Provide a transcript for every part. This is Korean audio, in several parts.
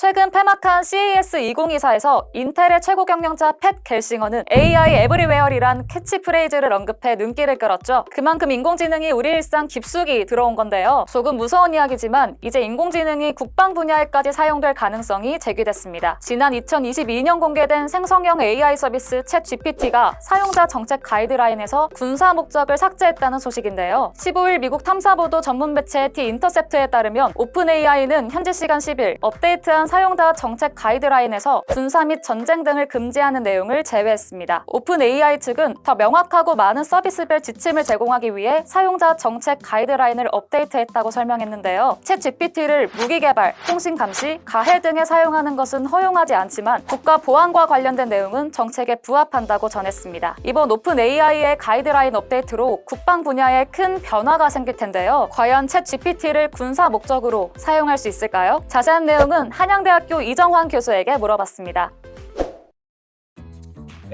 최근 폐막한 CES 2024에서 인텔의 최고 경영자 팻 겔싱어는 AI 에브리웨어이란 캐치프레이즈를 언급해 눈길을 끌었죠. 그만큼 인공지능이 우리 일상 깊숙이 들어온 건데요. 조금 무서운 이야기지만 이제 인공지능이 국방 분야에까지 사용될 가능성이 제기됐습니다. 지난 2022년 공개된 생성형 AI 서비스 챗 GPT가 사용자 정책 가이드라인에서 군사 목적을 삭제했다는 소식인데요. 15일 미국 탐사보도 전문 매체 디 인터셉트에 따르면 오픈 AI는 현지 시간 10일 업데이트한 사용자 정책 가이드라인에서 군사 및 전쟁 등을 금지하는 내용을 제외했습니다. 오픈 AI 측은 더 명확하고 많은 서비스별 지침을 제공하기 위해 사용자 정책 가이드라인을 업데이트했다고 설명했는데요. 챗 GPT를 무기 개발, 통신 감시, 가해 등에 사용하는 것은 허용하지 않지만 국가 보안과 관련된 내용은 정책에 부합한다고 전했습니다. 이번 오픈 AI의 가이드라인 업데이트로 국방 분야에 큰 변화가 생길 텐데요. 과연 챗 GPT를 군사 목적으로 사용할 수 있을까요? 자세한 내용은 한양대학교 이정환 교수에게 물어봤습니다.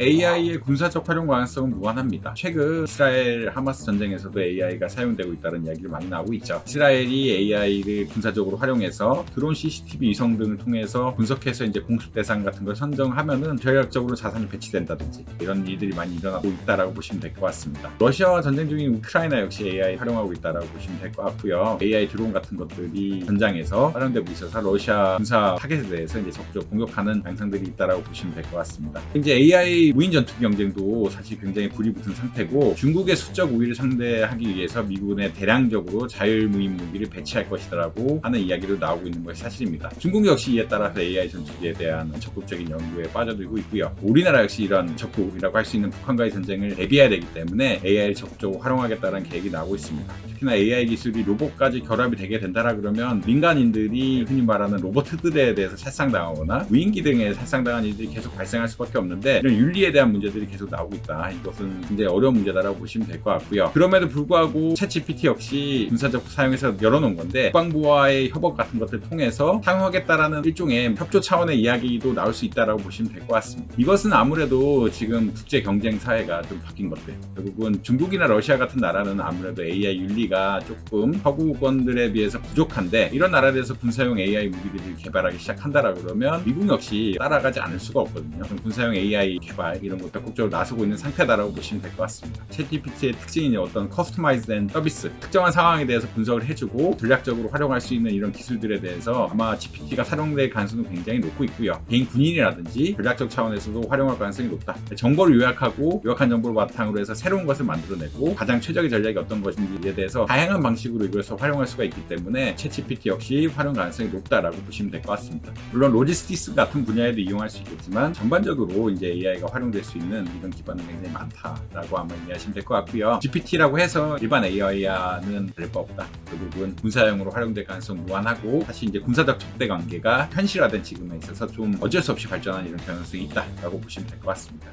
AI의 군사적 활용 가능성은 무한합니다. 최근 이스라엘 하마스 전쟁에서도 AI가 사용되고 있다는 이야기를 많이 나오고 있죠. 이스라엘이 AI를 군사적으로 활용해서 드론 CCTV 위성 등을 통해서 분석해서 이제 공습 대상 같은 걸 선정하면은 전략적으로 자산이 배치된다든지 이런 일들이 많이 일어나고 있다라고 보시면 될 것 같습니다. 러시아와 전쟁 중인 우크라이나 역시 AI 활용하고 있다라고 보시면 될 것 같고요. AI 드론 같은 것들이 전장에서 활용되고 있어서 러시아 군사 타겟에 대해서 이제 적극적으로 공격하는 양상들이 있다라고 보시면 될 것 같습니다. 이제 AI 무인 전투기 경쟁도 사실 굉장히 불이 붙은 상태고 중국의 수적 우위를 상대하기 위해서 미군에 대량적으로 자율무인 무기를 배치할 것이라고 하는 이야기도 나오고 있는 것이 사실입니다. 중국 역시 이에 따라서 AI 전투기에 대한 적극적인 연구에 빠져들고 있고요. 우리나라 역시 이런 적국이라고 할 수 있는 북한과의 전쟁을 대비해야 되기 때문에 AI를 적극적으로 활용하겠다는 계획이 나오고 있습니다. 특히나 AI 기술이 로봇까지 결합이 되게 된다라 그러면 민간인들이 흔히 말하는 로봇들에 대해서 살상당하거나 무인기 등에 살상당한 일들이 계속 발생할 수밖에 없는데 이런 윤리에 대한 문제들이 계속 나오고 있다. 이것은 굉장히 어려운 문제다라고 보시면 될 것 같고요. 그럼에도 불구하고 챗GPT 역시 군사적 사용해서 열어놓은 건데 국방부와의 협업 같은 것들 통해서 사용하겠다라는 일종의 협조 차원의 이야기도 나올 수 있다라고 보시면 될 것 같습니다. 이것은 아무래도 지금 국제 경쟁 사회가 좀 바뀐 것들. 결국은 중국이나 러시아 같은 나라는 아무래도 AI 윤리가 조금 서구권들에 비해서 부족한데 이런 나라에서 군사용 AI 무기들을 개발하기 시작한다라고 그러면 미국 역시 따라가지 않을 수가 없거든요. 군사용 AI 개발 이런 것 적극적으로 나서고 있는 상태다라고 보시면 될 것 같습니다. 챗GPT의 특징이 어떤 커스터마이즈된 서비스, 특정한 상황에 대해서 분석을 해주고 전략적으로 활용할 수 있는 이런 기술들에 대해서 아마 GPT가 사용될 가능성은 굉장히 높고 있고요. 개인 군인이라든지 전략적 차원에서도 활용할 가능성이 높다. 정보를 요약하고 요약한 정보를 바탕으로 해서 새로운 것을 만들어내고 가장 최적의 전략이 어떤 것인지에 대해서 다양한 방식으로 이것을 활용할 수가 있기 때문에 챗GPT 역시 활용 가능성이 높다라고 보시면 될 것 같습니다. 물론 로지스틱스 같은 분야에도 이용할 수 있겠지만 전반적으로 이제 AI가 활용될 수 있는 이런 기반은 굉장히 많다라고 아마 이해하시면 될 것 같고요. GPT라고 해서 일반 AI와는 다를 바 없다. 결국은 군사용으로 활용될 가능성 무한하고 사실 이제 군사적 적대 관계가 현실화된 지금에 있어서 좀 어쩔 수 없이 발전한 이런 경향성이 있다라고 보시면 될 것 같습니다.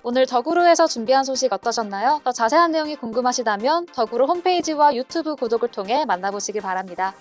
오늘 더구루에서 준비한 소식 어떠셨나요? 더 자세한 내용이 궁금하시다면 더구루 홈페이지와 유튜브 구독을 통해 만나보시기 바랍니다.